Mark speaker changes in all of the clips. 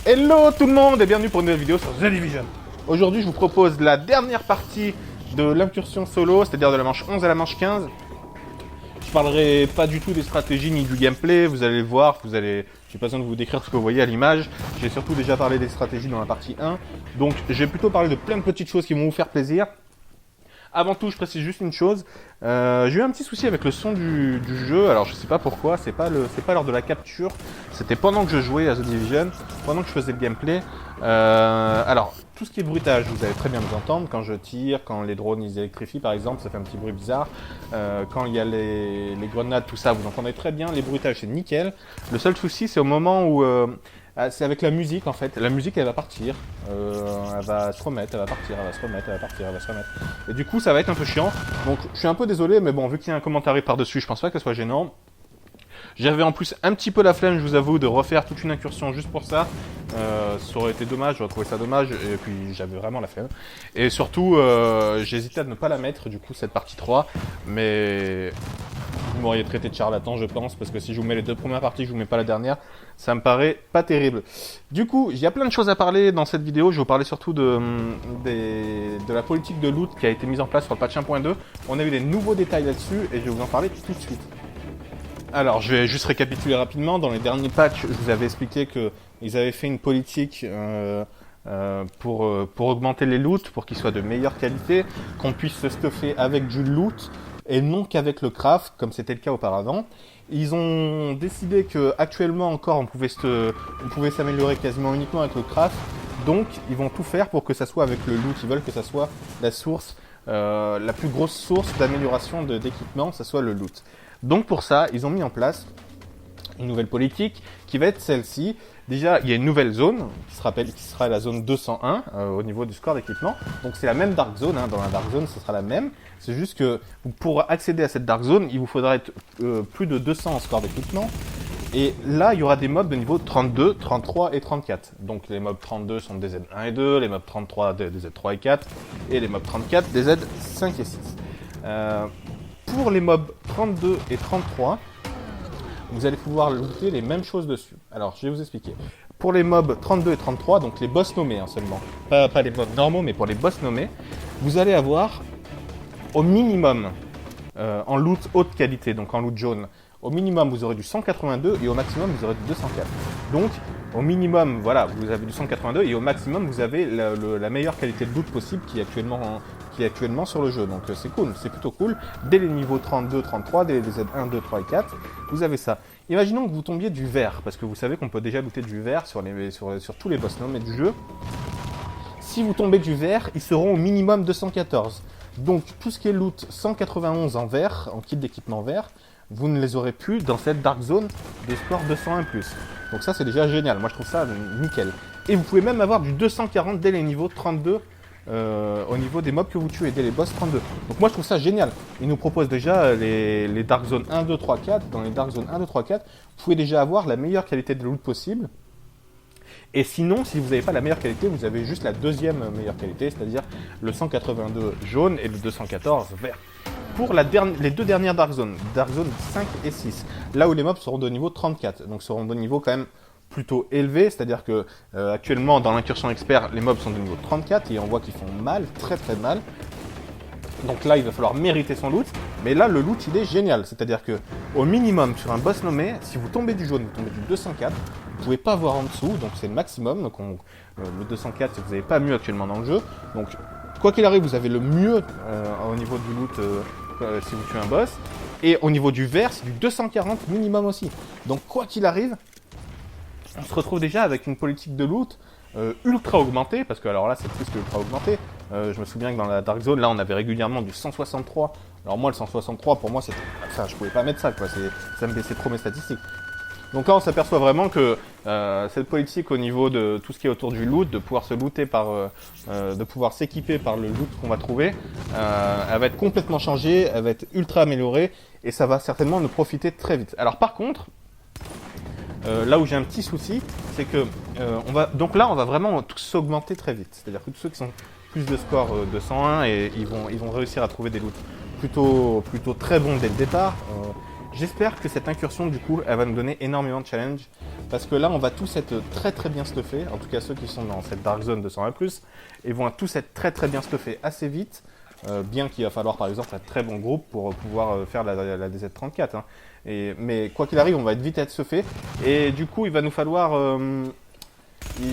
Speaker 1: Hello tout le monde et bienvenue pour une nouvelle vidéo sur The Division. Aujourd'hui je vous propose la dernière partie de l'incursion solo, c'est-à-dire de la manche 11 à la manche 15. Je parlerai pas du tout des stratégies ni du gameplay, vous allez le voir, j'ai pas besoin de vous décrire ce que vous voyez à l'image. J'ai surtout déjà parlé des stratégies dans la partie 1, donc j'ai plutôt parlé de plein de petites choses qui vont vous faire plaisir. Avant tout, je précise juste une chose, j'ai eu un petit souci avec le son du jeu, alors je sais pas pourquoi, c'est pas lors de la capture, c'était pendant que je jouais à The Division, pendant que je faisais le gameplay. Alors, tout ce qui est bruitage, vous allez très bien nous entendre, quand je tire, quand les drones ils électrifient par exemple, ça fait un petit bruit bizarre, quand il y a les grenades, tout ça, vous entendez très bien, les bruitages c'est nickel. Le seul souci c'est au moment où... c'est avec la musique en fait, la musique elle va partir, elle va se remettre, elle va partir, elle va se remettre, elle va partir, elle va se remettre. Et du coup ça va être un peu chiant, donc je suis un peu désolé, mais bon, vu qu'il y a un commentaire par-dessus, je pense pas que ce soit gênant. J'avais en plus un petit peu la flemme, je vous avoue, de refaire toute une incursion juste pour ça. Ça aurait été dommage, j'aurais trouvé ça dommage, et puis j'avais vraiment la flemme. Et surtout, j'hésitais à ne pas la mettre, du coup, cette partie 3, mais... vous m'auriez traité de charlatan, je pense, parce que si je vous mets les deux premières parties, je vous mets pas la dernière, ça me paraît pas terrible. Du coup, il y a plein de choses à parler dans cette vidéo. Je vais vous parler surtout de la politique de loot qui a été mise en place sur le patch 1.2. On a eu des nouveaux détails là-dessus et je vais vous en parler tout de suite. Alors, je vais juste récapituler rapidement. Dans les derniers patchs, je vous avais expliqué qu'ils avaient fait une politique pour augmenter les loots, pour qu'ils soient de meilleure qualité, qu'on puisse se stuffer avec du loot et non qu'avec le craft, comme c'était le cas auparavant. Ils ont décidé que actuellement encore on pouvait s'améliorer quasiment uniquement avec le craft, donc ils vont tout faire pour que ça soit avec le loot. Ils veulent que ça soit la source, la plus grosse source d'amélioration d'équipement, ça soit le loot. Donc pour ça, ils ont mis en place une nouvelle politique qui va être celle-ci. Déjà, il y a une nouvelle zone qui sera la zone 201 au niveau du score d'équipement. Donc c'est la même Dark Zone, dans la Dark Zone ce sera la même. C'est juste que pour accéder à cette Dark Zone, il vous faudra être plus de 200 en score d'équipement. Et là, il y aura des mobs de niveau 32, 33 et 34. Donc les mobs 32 sont des Z1 et 2, les mobs 33 des Z3 et 4, et les mobs 34 des Z5 et 6. Pour les mobs 32 et 33, vous allez pouvoir looter les mêmes choses dessus. Alors, je vais vous expliquer. Pour les mobs 32 et 33, donc les boss nommés seulement, pas les mobs normaux, mais pour les boss nommés, vous allez avoir au minimum, en loot haute qualité, donc en loot jaune, au minimum vous aurez du 182 et au maximum vous aurez du 204. Donc, au minimum, voilà, vous avez du 182 et au maximum vous avez la meilleure qualité de loot possible qui est actuellement sur le jeu. Donc c'est cool, c'est plutôt cool. Dès les niveaux 32, 33, dès les Z1, 2, 3 et 4, vous avez ça. Imaginons que vous tombiez du vert, parce que vous savez qu'on peut déjà looter du vert sur tous les boss nommés du jeu. Si vous tombez du vert, ils seront au minimum 214. Donc tout ce qui est loot 191 en vert, en kit d'équipement vert, vous ne les aurez plus dans cette Dark Zone de score 201+. Donc ça c'est déjà génial, moi je trouve ça nickel. Et vous pouvez même avoir du 240 dès les niveaux 32 au niveau des mobs que vous tuez, dès les boss 32. Donc moi je trouve ça génial. Ils nous proposent déjà les Dark Zone 1, 2, 3, 4. Dans les Dark Zone 1, 2, 3, 4, vous pouvez déjà avoir la meilleure qualité de loot possible. Et sinon, si vous n'avez pas la meilleure qualité, vous avez juste la deuxième meilleure qualité, c'est-à-dire le 182 jaune et le 214 vert. Pour les deux dernières Dark Zone 5 et 6, là où les mobs seront de niveau 34, donc seront de niveau quand même plutôt élevé, c'est-à-dire que actuellement dans l'incursion expert, les mobs sont de niveau 34 et on voit qu'ils font mal, très très mal. Donc là, il va falloir mériter son loot, mais là, le loot, il est génial. C'est-à-dire que au minimum, sur un boss nommé, si vous tombez du jaune, vous tombez du 204, vous pouvez pas voir en dessous, donc c'est le maximum. Donc le 204, vous n'avez pas mieux actuellement dans le jeu. Donc quoi qu'il arrive, vous avez le mieux au niveau du loot si vous tuez un boss. Et au niveau du vert, c'est du 240 minimum aussi. Donc quoi qu'il arrive, on se retrouve déjà avec une politique de loot ultra augmentée, parce que alors là c'est plus que ultra augmenté. Je me souviens que dans la Dark Zone, là on avait régulièrement du 163. Alors moi le 163 pour moi c'était... Enfin je pouvais pas mettre ça quoi, ça me baissait trop mes statistiques. Donc là on s'aperçoit vraiment que cette politique au niveau de tout ce qui est autour du loot, de pouvoir se looter de pouvoir s'équiper par le loot qu'on va trouver, elle va être complètement changée, elle va être ultra améliorée et ça va certainement nous profiter très vite. Alors par contre, là où j'ai un petit souci, c'est que donc là on va vraiment tous s'augmenter très vite. C'est-à-dire que tous ceux qui sont plus de score de 101 et ils vont réussir à trouver des loots plutôt très bons dès le départ. J'espère que cette incursion, du coup, elle va nous donner énormément de challenge. Parce que là, on va tous être très bien stuffés. En tout cas, ceux qui sont dans cette Dark Zone 220+, ils vont tous être très bien stuffés assez vite. Bien qu'il va falloir, par exemple, un très bon groupe pour pouvoir faire la DZ34. Hein. Mais quoi qu'il arrive, on va être vite stuffés. Et du coup, il va nous falloir...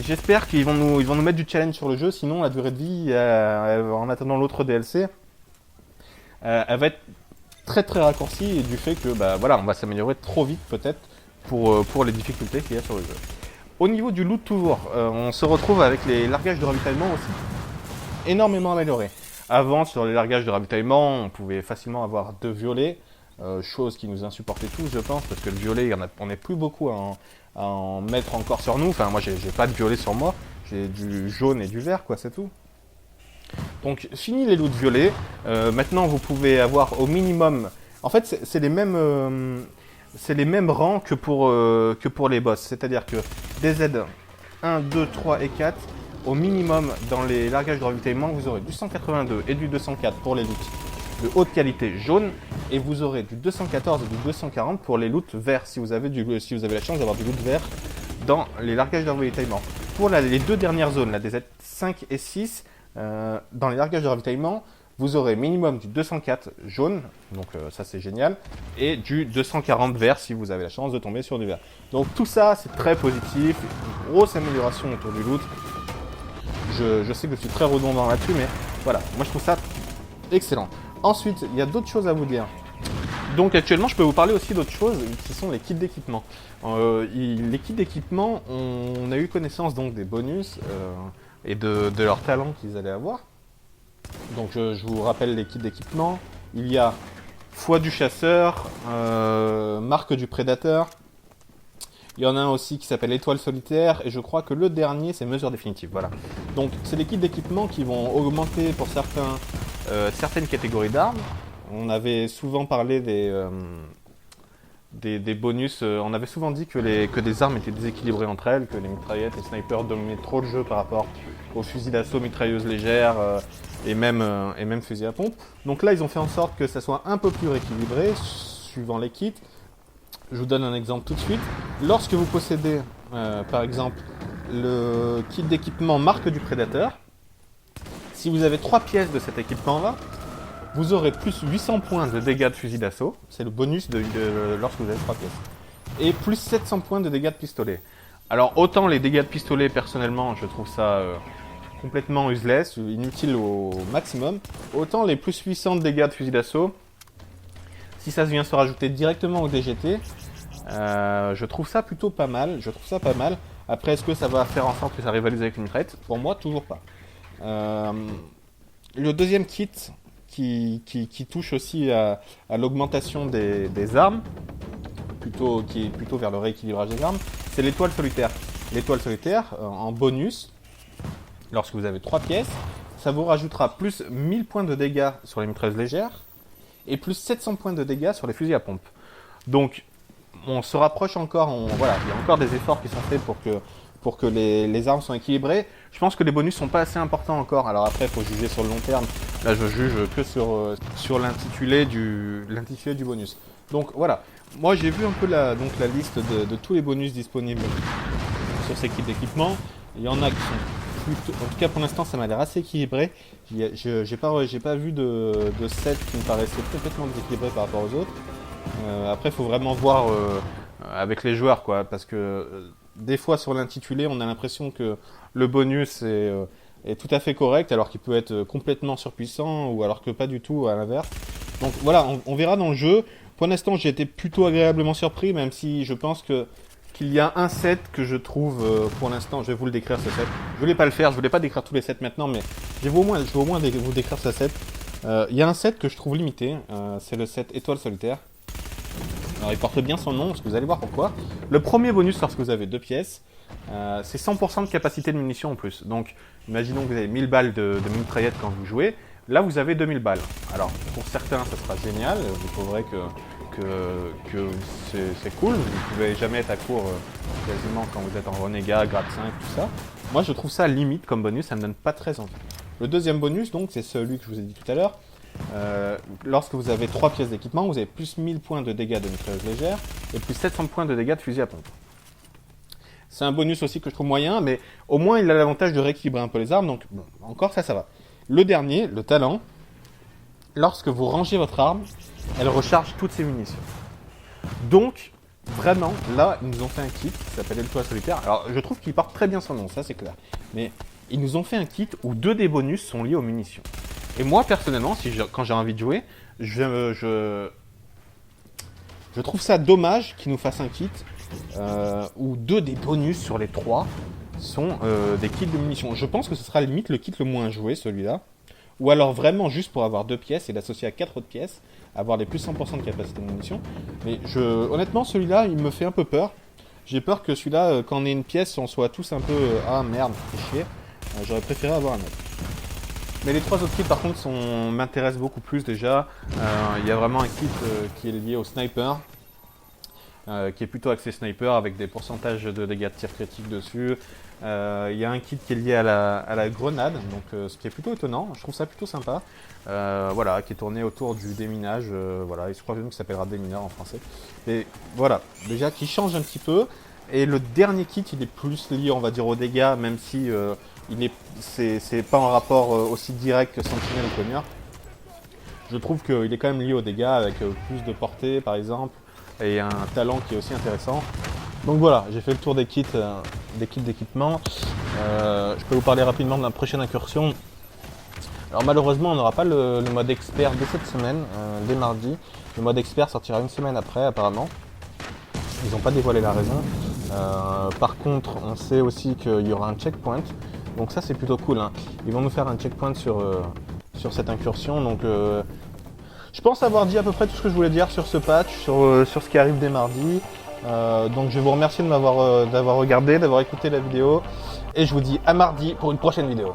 Speaker 1: j'espère qu'ils vont nous mettre du challenge sur le jeu. Sinon, la durée de vie, en attendant l'autre DLC, elle va être très raccourci et du fait que voilà, on va s'améliorer trop vite peut-être pour les difficultés qu'il y a sur le jeu. Au niveau du loot toujours, on se retrouve avec les largages de ravitaillement aussi énormément améliorés. Avant, sur les largages de ravitaillement, on pouvait facilement avoir 2 violets, chose qui nous insupportait tous, je pense, parce que le violet, on n'est plus beaucoup à en mettre encore sur nous. Enfin, moi, j'ai pas de violet sur moi, j'ai du jaune et du vert, quoi, c'est tout. Donc, fini les loots violets. Maintenant, vous pouvez avoir au minimum... En fait, c'est les mêmes rangs que pour les boss. C'est-à-dire que des Z 1, 2, 3 et 4, au minimum, dans les largages de ravitaillement, vous aurez du 182 et du 204 pour les loots de haute qualité jaune. Et vous aurez du 214 et du 240 pour les loots verts, si vous avez la chance d'avoir du loot vert dans les largages de ravitaillement. Pour les 2 dernières zones, la DZ 5 et 6, dans les largages de ravitaillement, vous aurez minimum du 204 jaune, donc ça c'est génial, et du 240 vert si vous avez la chance de tomber sur du vert. Donc tout ça c'est très positif, une grosse amélioration autour du loot. Je sais que je suis très redondant là-dessus, mais voilà, moi je trouve ça excellent. Ensuite, il y a d'autres choses à vous dire. Donc actuellement, je peux vous parler aussi d'autres choses qui sont les kits d'équipement. Les kits d'équipement, on a eu connaissance donc des bonus et de leurs talents qu'ils allaient avoir. Donc je vous rappelle les kits d'équipement. Il y a Foi du chasseur, Marque du prédateur. Il y en a un aussi qui s'appelle Étoile solitaire. Et je crois que le dernier, c'est Mesure définitive. Voilà. Donc c'est des kits d'équipement qui vont augmenter pour certaines catégories d'armes. On avait souvent parlé des bonus. On avait souvent dit que des armes étaient déséquilibrées entre elles, que les mitraillettes et snipers dominaient trop le jeu par rapport aux fusils d'assaut, mitrailleuses légères et même fusils à pompe. Donc là, ils ont fait en sorte que ça soit un peu plus rééquilibré suivant les kits. Je vous donne un exemple tout de suite. Lorsque vous possédez, par exemple, le kit d'équipement Marque du prédateur, si vous avez 3 pièces de cet équipement-là, vous aurez plus 800 points de dégâts de fusil d'assaut. C'est le bonus lorsque vous avez 3 pièces. Et plus 700 points de dégâts de pistolet. Alors, autant les dégâts de pistolet, personnellement, je trouve ça complètement useless, inutile au maximum. Autant les plus 800 de dégâts de fusil d'assaut, si ça vient se rajouter directement au DGT, je trouve ça plutôt pas mal. Après, est-ce que ça va faire en sorte que ça rivalise avec une mitraillette? Pour moi, toujours pas. Le deuxième kit qui touche aussi à l'augmentation des armes, qui est plutôt vers le rééquilibrage des armes, c'est l'étoile solitaire. L'étoile solitaire, en bonus, lorsque vous avez 3 pièces, ça vous rajoutera plus 1000 points de dégâts sur les mitrailleuses légères et plus 700 points de dégâts sur les fusils à pompe. Donc, on se rapproche encore, voilà, il y a encore des efforts qui sont faits pour que les armes soient équilibrées. Je pense que les bonus sont pas assez importants encore. Alors après, il faut juger sur le long terme. Là, je juge que sur l'intitulé du bonus. Donc voilà, moi j'ai vu un peu la liste de tous les bonus disponibles sur ces kits d'équipement. Il y en a qui sont plutôt... En tout cas, pour l'instant, ça m'a l'air assez équilibré. J'ai pas vu de set qui me paraissait complètement déséquilibré par rapport aux autres. Après, il faut vraiment voir avec les joueurs, quoi, parce que des fois sur l'intitulé, on a l'impression que le bonus est tout à fait correct, alors qu'il peut être complètement surpuissant, ou alors que pas du tout, à l'inverse. Donc voilà, on verra dans le jeu. Pour l'instant, j'ai été plutôt agréablement surpris, même si je pense qu'il y a un set que je trouve, pour l'instant, je vais vous le décrire ce set. Je voulais pas le faire, je voulais pas décrire tous les sets maintenant, mais je vais au moins vous décrire ce set. Il y a un set que je trouve limité, c'est le set Étoile solitaire. Alors il porte bien son nom, parce que vous allez voir pourquoi. Le premier bonus lorsque vous avez 2 pièces, c'est 100% de capacité de munitions en plus. Donc imaginons que vous avez 1000 balles de mitraillette quand vous jouez, là vous avez 2000 balles. Alors pour certains ça sera génial, vous trouverez que c'est cool, vous ne pouvez jamais être à court quasiment quand vous êtes en renégat, grade 5, tout ça. Moi je trouve ça limite comme bonus, ça me donne pas très envie. Le deuxième bonus donc c'est celui que je vous ai dit tout à l'heure, lorsque vous avez 3 pièces d'équipement, vous avez plus 1000 points de dégâts de mitrailleuse légère et plus 700 points de dégâts de fusil à pompe. C'est un bonus aussi que je trouve moyen, mais au moins il a l'avantage de rééquilibrer un peu les armes, donc bon, encore ça va. Le dernier, le talent, lorsque vous rangez votre arme, elle recharge toutes ses munitions. Donc, vraiment, là, ils nous ont fait un kit qui s'appelle Le Toit Solitaire. Alors, je trouve qu'il porte très bien son nom, ça c'est clair. Mais ils nous ont fait un kit où 2 des bonus sont liés aux munitions. Et moi, personnellement, quand j'ai envie de jouer, je trouve ça dommage qu'ils nous fassent un kit où 2 des bonus sur les 3 sont des kits de munitions. Je pense que ce sera limite le kit le moins joué, celui-là. Ou alors vraiment juste pour avoir 2 pièces et l'associer à 4 autres pièces, avoir les plus 100% de capacité de munitions. Mais honnêtement, celui-là, il me fait un peu peur. J'ai peur que celui-là, quand on ait une pièce, on soit tous un peu ah merde, fait chier. J'aurais préféré avoir un autre. Mais les 3 autres kits par contre m'intéressent beaucoup plus déjà. Il y a vraiment un kit qui est lié au sniper, qui est plutôt axé sniper avec des pourcentages de dégâts de tir critique dessus. Il y a un kit qui est lié à la grenade, donc ce qui est plutôt étonnant, je trouve ça plutôt sympa. Voilà, qui est tourné autour du déminage, voilà, je crois même qu'il s'appellera démineur en français. Et voilà, déjà qui change un petit peu. Et le dernier kit, il est plus lié, on va dire, aux dégâts, même si c'est pas en rapport aussi direct que Sentinelle ou Cogneur. Je trouve qu'il est quand même lié aux dégâts avec plus de portée, par exemple, et un talent qui est aussi intéressant. Donc voilà, j'ai fait le tour des kits d'équipement. Je peux vous parler rapidement de la prochaine incursion. Alors malheureusement, on n'aura pas le mode expert dès cette semaine, dès mardi. Le mode expert sortira une semaine après, apparemment. Ils n'ont pas dévoilé la raison. Par contre, on sait aussi qu'il y aura un checkpoint. Donc ça, c'est plutôt cool, hein. Ils vont nous faire un checkpoint sur cette incursion. Donc je pense avoir dit à peu près tout ce que je voulais dire sur ce patch, sur ce qui arrive dès mardi. Donc je vous remercie d'avoir regardé, d'avoir écouté la vidéo. Et je vous dis à mardi pour une prochaine vidéo.